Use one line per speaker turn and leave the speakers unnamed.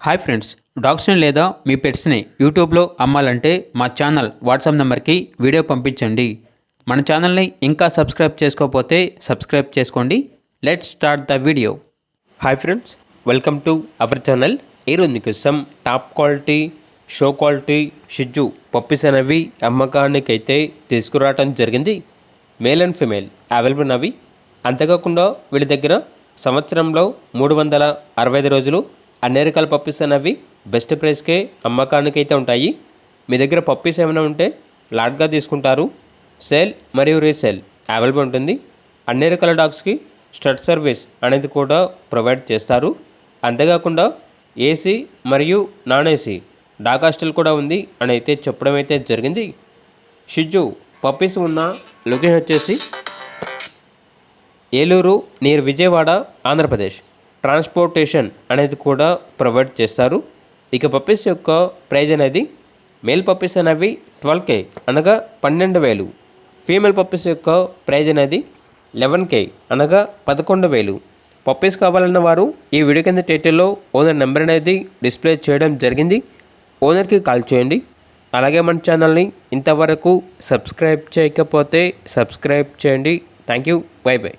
Hi friends, డాగ్స్ని లేదా మీ పెట్స్ని యూట్యూబ్లో అమ్మాలంటే మా ఛానల్ వాట్సాప్ నెంబర్కి వీడియో పంపించండి. మన ఛానల్ని ఇంకా సబ్స్క్రైబ్ చేసుకోకపోతే సబ్స్క్రైబ్ చేసుకోండి. Let's start the video.
Hi friends, welcome to our channel. ఈరోజు మీకోసం టాప్ క్వాలిటీ షో క్వాలిటీ షిజ్జు పప్పీస్ అనేవి అమ్మకానికైతే తీసుకురావడం జరిగింది. మేల్ అండ్ ఫిమేల్ అవైలబుల్ ఉన్నవి. అంతేకాకుండా వీళ్ళ దగ్గర సంవత్సరంలో 365 రోజులు అన్ని రకాల పప్పీస్ అనేవి బెస్ట్ ప్రైస్కే అమ్మకానికి అయితే ఉంటాయి. మీ దగ్గర పప్పీస్ ఏమైనా ఉంటే లాట్గా తీసుకుంటారు. సేల్ మరియు రీసేల్ అవైలబుల్ ఉంటుంది. అన్ని రకాల డాగ్స్కి స్టడ్ సర్వీస్ అనేది కూడా ప్రొవైడ్ చేస్తారు. అంతేకాకుండా ఏసీ మరియు నాన్ ఏసీ డాగ్ హాస్టల్ కూడా ఉంది అని అయితే చెప్పడం అయితే జరిగింది. షిజ్జు పప్పీస్ ఉన్న లొకేషన్ వచ్చేసి ఏలూరు నియర్ విజయవాడ, ఆంధ్రప్రదేశ్. ట్రాన్స్పోర్టేషన్ అనేది కూడా ప్రొవైడ్ చేస్తారు. ఇక పప్పీస్ యొక్క ప్రైజ్ అనేది మేల్ పప్పీస్ అనేవి 12K అనగా 12,000. ఫీమేల్ పప్పీస్ యొక్క ప్రైజ్ అనేది 11K అనగా 11,000. పప్పీస్ కావాలన్న వారు ఈ వీడియో కింద టైటిల్లో ఓనర్ నెంబర్ అనేది డిస్ప్లే చేయడం జరిగింది. ఓనర్కి కాల్ చేయండి. అలాగే మన ఛానల్ని ఇంతవరకు సబ్స్క్రైబ్ చేయకపోతే సబ్స్క్రైబ్ చేయండి. Thank you. By by.